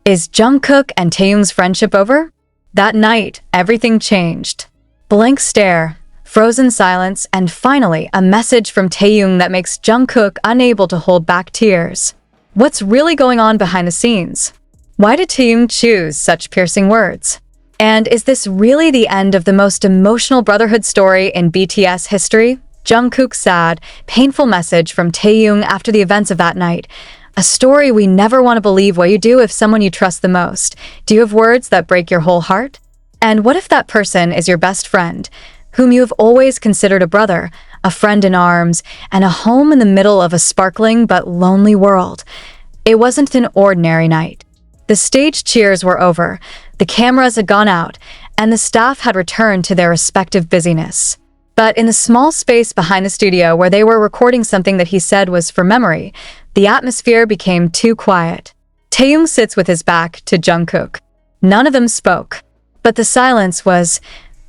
Is Jungkook and Taehyung's friendship over? That night, everything changed. Blank stare, frozen silence, and finally, a message from Taehyung that makes Jungkook unable to hold back tears. What's really going on behind the scenes? Why did Taehyung choose such piercing words? And is this really the end of the most emotional brotherhood story in BTS history? Jungkook's sad, painful message from Taehyung after the events of that night. A story we never want to believe what you do if someone you trust the most. Do you have words that break your whole heart? And what if that person is your best friend, whom you have always considered a brother, a friend in arms, and a home in the middle of a sparkling but lonely world? It wasn't an ordinary night. The stage cheers were over, the cameras had gone out, and the staff had returned to their respective busyness. But in the small space behind the studio where they were recording something that he said was for memory, the atmosphere became too quiet. Taehyung sits with his back to Jungkook. None of them spoke, but the silence was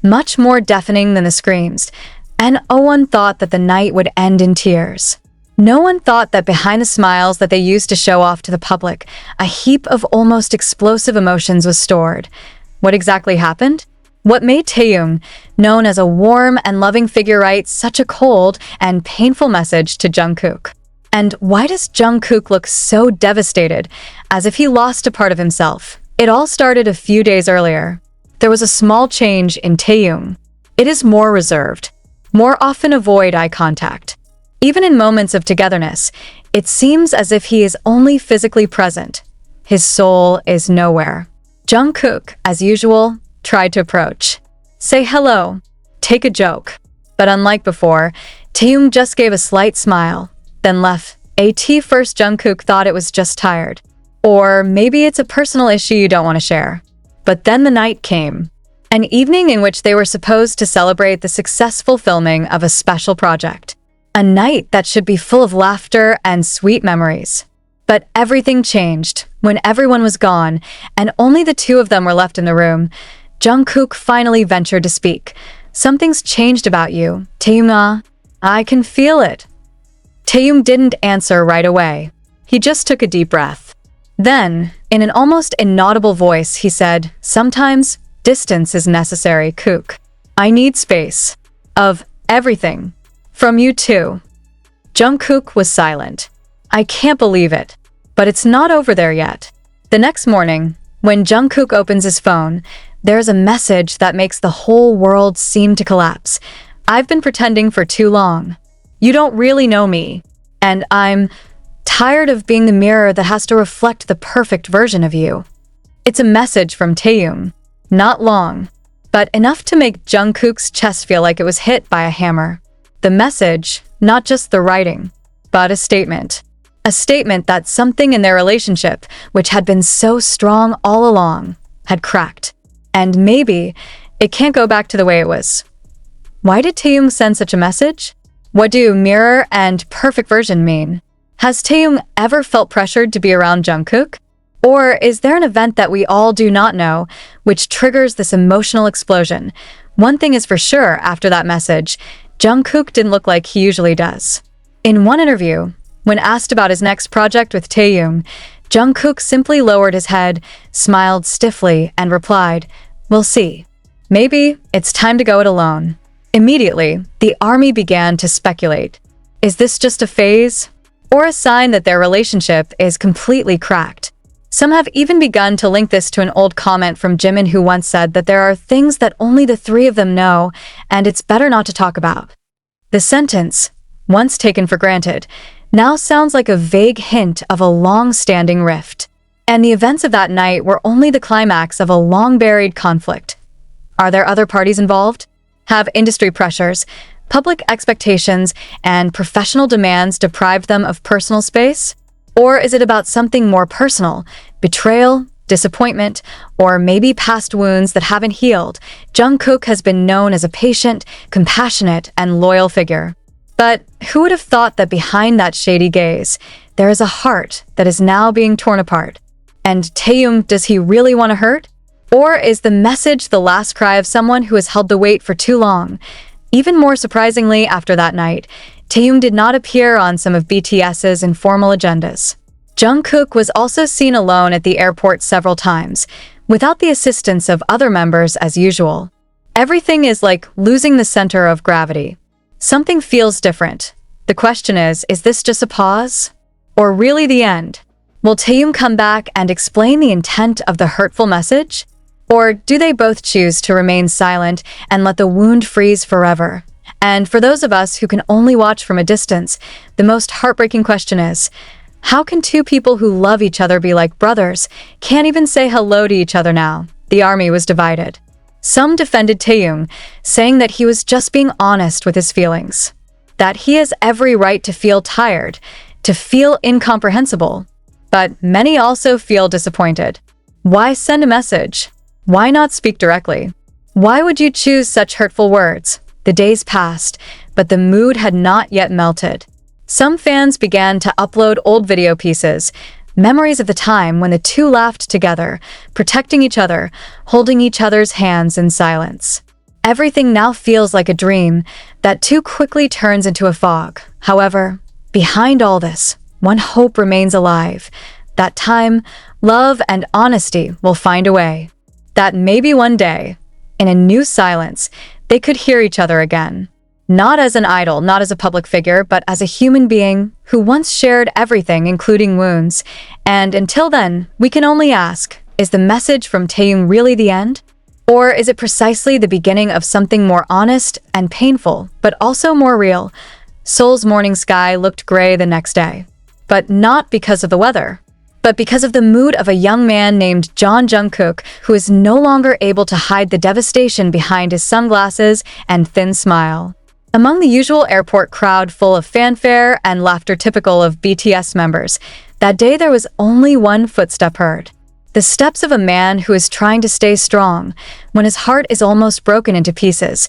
much more deafening than the screams, and no one thought that the night would end in tears. No one thought that behind the smiles that they used to show off to the public, a heap of almost explosive emotions was stored. What exactly happened? What made Taehyung, known as a warm and loving figure, write such a cold and painful message to Jungkook? And why does Jungkook look so devastated, as if he lost a part of himself? It all started a few days earlier. There was a small change in Taehyung. It is more reserved, more often avoid eye contact. Even in moments of togetherness, it seems as if he is only physically present. His soul is nowhere. Jungkook, as usual, tried to approach. Say hello. Take a joke. But unlike before, Taehyung just gave a slight smile, then left. First, Jungkook thought it was just tired. Or maybe it's a personal issue you don't want to share. But then the night came. An evening in which they were supposed to celebrate the successful filming of a special project. A night that should be full of laughter and sweet memories. But everything changed when everyone was gone and only the two of them were left in the room. Jungkook finally ventured to speak. Something's changed about you, Taehyung. I can feel it. Taehyung didn't answer right away. He just took a deep breath. Then, in an almost inaudible voice, he said, "Sometimes distance is necessary, Kook. I need space. Of everything. From you too." Jungkook was silent. I can't believe it. But it's not over there yet. The next morning, when Jungkook opens his phone, there's a message that makes the whole world seem to collapse. I've been pretending for too long. You don't really know me. And I'm tired of being the mirror that has to reflect the perfect version of you. It's a message from Taehyung. Not long, but enough to make Jungkook's chest feel like it was hit by a hammer. The message, not just the writing, but a statement. A statement that something in their relationship, which had been so strong all along, had cracked. And maybe it can't go back to the way it was. Why did Taehyung send such a message? What do mirror and perfect version mean? Has Taehyung ever felt pressured to be around Jungkook? Or is there an event that we all do not know, which triggers this emotional explosion? One thing is for sure after that message, Jungkook didn't look like he usually does. In one interview, when asked about his next project with Taehyung, Jungkook simply lowered his head, smiled stiffly, and replied, "We'll see. Maybe it's time to go it alone." Immediately, the army began to speculate. Is this just a phase? Or a sign that their relationship is completely cracked? Some have even begun to link this to an old comment from Jimin, who once said that there are things that only the three of them know, and it's better not to talk about. The sentence, once taken for granted, now sounds like a vague hint of a long-standing rift. And the events of that night were only the climax of a long-buried conflict. Are there other parties involved? Have industry pressures, public expectations, and professional demands deprived them of personal space? Or is it about something more personal, betrayal, disappointment, or maybe past wounds that haven't healed? Jungkook has been known as a patient, compassionate, and loyal figure. But who would have thought that behind that shady gaze, there is a heart that is now being torn apart? And Taehyung, does he really want to hurt? Or is the message the last cry of someone who has held the weight for too long? Even more surprisingly, after that night, Taehyung did not appear on some of BTS's informal agendas. Jungkook was also seen alone at the airport several times, without the assistance of other members as usual. Everything is like losing the center of gravity. Something feels different. The question is this just a pause? Or really the end? Will Taehyung come back and explain the intent of the hurtful message? Or do they both choose to remain silent and let the wound freeze forever? And for those of us who can only watch from a distance, the most heartbreaking question is, how can two people who love each other be like brothers, can't even say hello to each other now? The army was divided. Some defended Taehyung, saying that he was just being honest with his feelings, that he has every right to feel tired, to feel incomprehensible. But many also feel disappointed. Why send a message? Why not speak directly? Why would you choose such hurtful words? The days passed, but the mood had not yet melted. Some fans began to upload old video pieces, memories of the time when the two laughed together, protecting each other, holding each other's hands in silence. Everything now feels like a dream that too quickly turns into a fog. However, behind all this, one hope remains alive. That time, love, and honesty will find a way. That maybe one day, in a new silence, they could hear each other again. Not as an idol, not as a public figure, but as a human being who once shared everything, including wounds. And until then, we can only ask, is the message from Taehyung really the end? Or is it precisely the beginning of something more honest and painful, but also more real? Seoul's morning sky looked gray the next day. But not because of the weather, but because of the mood of a young man named Jungkook, who is no longer able to hide the devastation behind his sunglasses and thin smile. Among the usual airport crowd full of fanfare and laughter typical of BTS members, that day there was only one footstep heard. The steps of a man who is trying to stay strong when his heart is almost broken into pieces.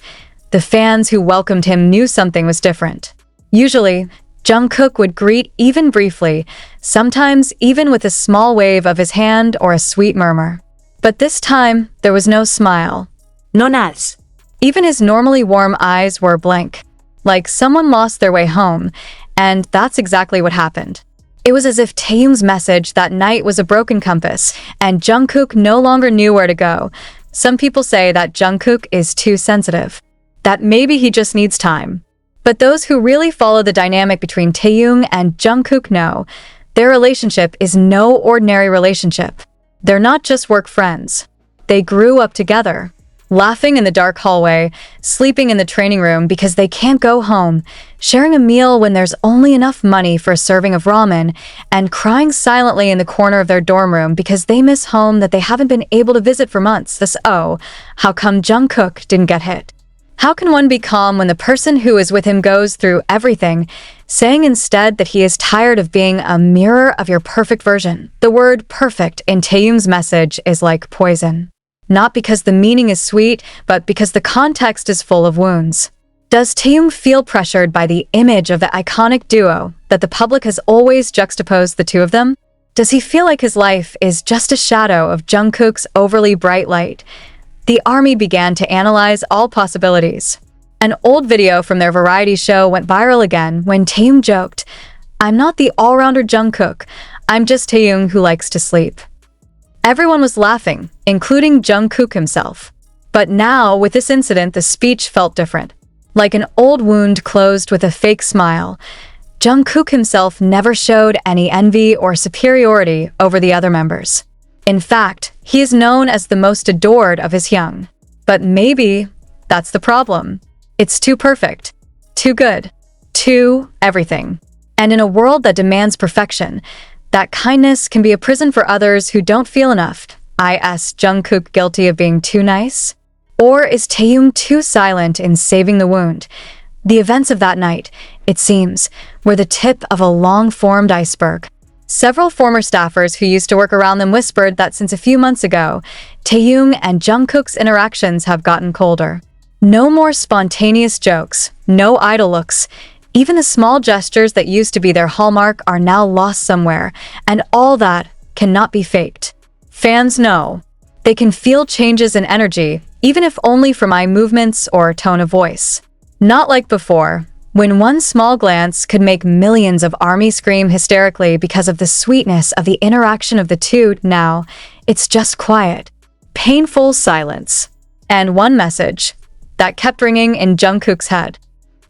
The fans who welcomed him knew something was different. Usually, Jungkook would greet even briefly, sometimes even with a small wave of his hand or a sweet murmur. But this time, there was no smile. No nas. Even his normally warm eyes were blank, like someone lost their way home, and that's exactly what happened. It was as if Taehyung's message that night was a broken compass, and Jungkook no longer knew where to go. Some people say that Jungkook is too sensitive, that maybe he just needs time. But those who really follow the dynamic between Taehyung and Jungkook know their relationship is no ordinary relationship. They're not just work friends. They grew up together, laughing in the dark hallway, sleeping in the training room because they can't go home, sharing a meal when there's only enough money for a serving of ramen, and crying silently in the corner of their dorm room because they miss home that they haven't been able to visit for months. How come Jungkook didn't get hit? How can one be calm when the person who is with him goes through everything, saying instead that he is tired of being a mirror of your perfect version? The word perfect in Taehyung's message is like poison. Not because the meaning is sweet, but because the context is full of wounds. Does Taehyung feel pressured by the image of the iconic duo that the public has always juxtaposed the two of them? Does he feel like his life is just a shadow of Jungkook's overly bright light? The army began to analyze all possibilities. An old video from their variety show went viral again when Taehyung joked, "I'm not the all-rounder Jungkook, I'm just Taehyung who likes to sleep." Everyone was laughing, including Jungkook himself. But now, with this incident, the speech felt different. Like an old wound closed with a fake smile, Jungkook himself never showed any envy or superiority over the other members. In fact, he is known as the most adored of his young. But maybe that's the problem. It's too perfect, too good, too everything. And in a world that demands perfection, that kindness can be a prison for others who don't feel enough. Is Jungkook guilty of being too nice? Or is Taehyung too silent in saving the wound? The events of that night, it seems, were the tip of a long-formed iceberg. Several former staffers who used to work around them whispered that since a few months ago, Taehyung and Jungkook's interactions have gotten colder. No more spontaneous jokes, no idle looks. Even the small gestures that used to be their hallmark are now lost somewhere, and all that cannot be faked. Fans know. They can feel changes in energy, even if only from eye movements or tone of voice. Not like before. When one small glance could make millions of ARMY scream hysterically because of the sweetness of the interaction of the two, now it's just quiet, painful silence. And one message that kept ringing in Jungkook's head.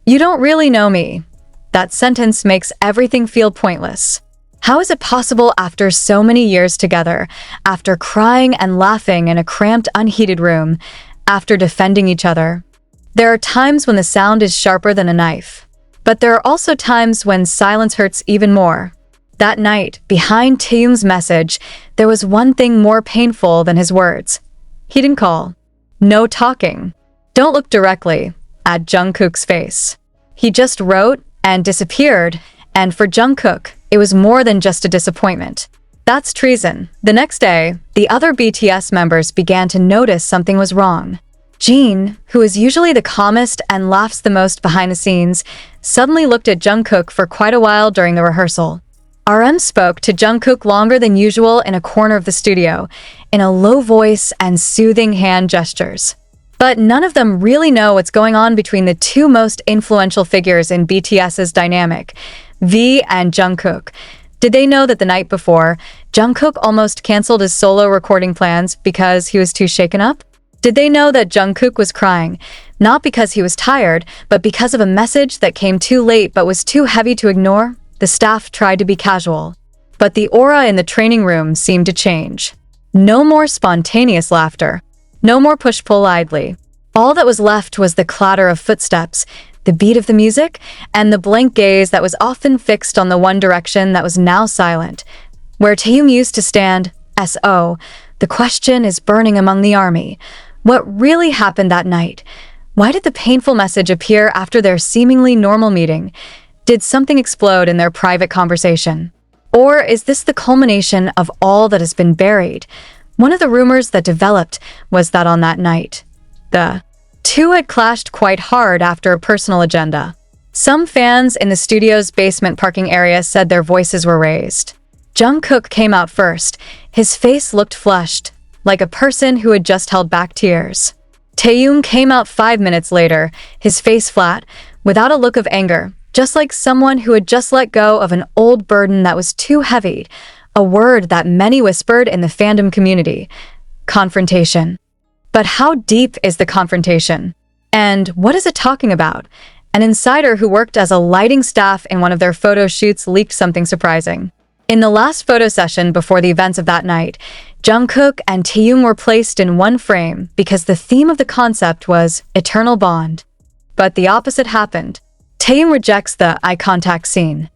"You don't really know me." That sentence makes everything feel pointless. How is it possible after so many years together, after crying and laughing in a cramped, unheated room, after defending each other? There are times when the sound is sharper than a knife. But there are also times when silence hurts even more. That night, behind Taehyung's message, there was one thing more painful than his words. He didn't call. No talking. Don't look directly at Jungkook's face. He just wrote and disappeared, and for Jungkook, it was more than just a disappointment. That's treason. The next day, the other BTS members began to notice something was wrong. Jin, who is usually the calmest and laughs the most behind the scenes, suddenly looked at Jungkook for quite a while during the rehearsal. RM spoke to Jungkook longer than usual in a corner of the studio, in a low voice and soothing hand gestures. But none of them really know what's going on between the two most influential figures in BTS's dynamic, V and Jungkook. Did they know that the night before, Jungkook almost canceled his solo recording plans because he was too shaken up? Did they know that Jungkook was crying, not because he was tired, but because of a message that came too late but was too heavy to ignore? The staff tried to be casual, but the aura in the training room seemed to change. No more spontaneous laughter. No more push-pull idly. All that was left was the clatter of footsteps, the beat of the music, and the blank gaze that was often fixed on the one direction that was now silent. Where Taehyung used to stand, S.O., the question is burning among the army. What really happened that night? Why did the painful message appear after their seemingly normal meeting? Did something explode in their private conversation? Or is this the culmination of all that has been buried? One of the rumors that developed was that on that night, the two had clashed quite hard after a personal agenda. Some fans in the studio's basement parking area said their voices were raised. Jungkook came out first. His face looked flushed, like a person who had just held back tears. Taehyung came out 5 minutes later, his face flat, without a look of anger, just like someone who had just let go of an old burden that was too heavy, a word that many whispered in the fandom community. Confrontation. But how deep is the confrontation? And what is it talking about? An insider who worked as a lighting staff in one of their photo shoots leaked something surprising. In the last photo session before the events of that night, Jungkook and Taehyung were placed in one frame because the theme of the concept was eternal bond. But the opposite happened. Taehyung rejects the eye contact scene.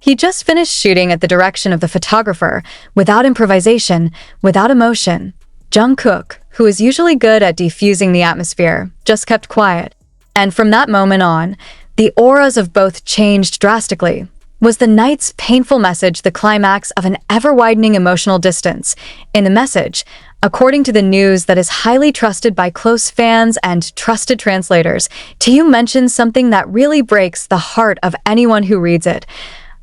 He just finished shooting at the direction of the photographer, without improvisation, without emotion. Jungkook, who is usually good at diffusing the atmosphere, just kept quiet. And from that moment on, the auras of both changed drastically. Was the night's painful message the climax of an ever-widening emotional distance? In the message, according to the news that is highly trusted by close fans and trusted translators, Taehyung mentions something that really breaks the heart of anyone who reads it.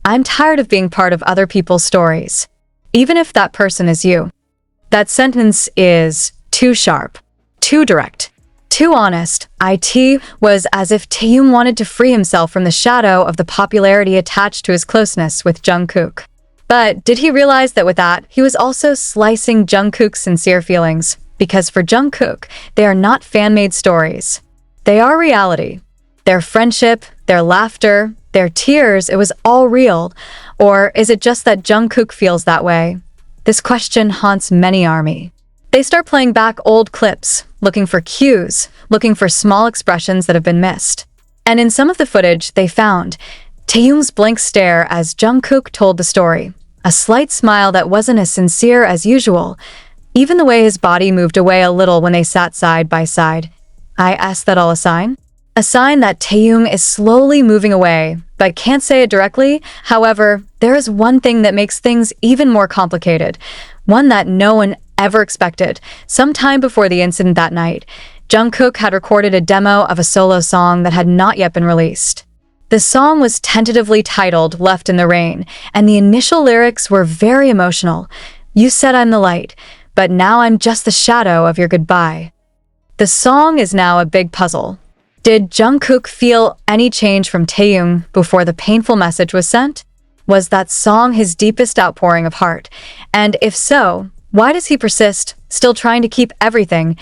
"I'm tired of being part of other people's stories." Even if that person is you. That sentence is too sharp, too direct, too honest. It was as if Taehyung wanted to free himself from the shadow of the popularity attached to his closeness with Jungkook. But did he realize that with that, he was also slicing Jungkook's sincere feelings? Because for Jungkook, they are not fan-made stories. They are reality. Their friendship, their laughter, their tears, it was all real. Or is it just that Jungkook feels that way? This question haunts many ARMY. They start playing back old clips, looking for cues, looking for small expressions that have been missed. And in some of the footage they found, Taehyung's blank stare as Jungkook told the story, a slight smile that wasn't as sincere as usual, even the way his body moved away a little when they sat side by side. I asked that all a sign? A sign that Taehyung is slowly moving away, but can't say it directly. However, there is one thing that makes things even more complicated, one that no one ever expected. Sometime before the incident that night, Jungkook had recorded a demo of a solo song that had not yet been released. The song was tentatively titled Left in the Rain, and the initial lyrics were very emotional. "You said I'm the light, but now I'm just the shadow of your goodbye." The song is now a big puzzle. Did Jungkook feel any change from Taehyung before the painful message was sent? Was that song his deepest outpouring of heart? And if so, why does he persist, still trying to keep everything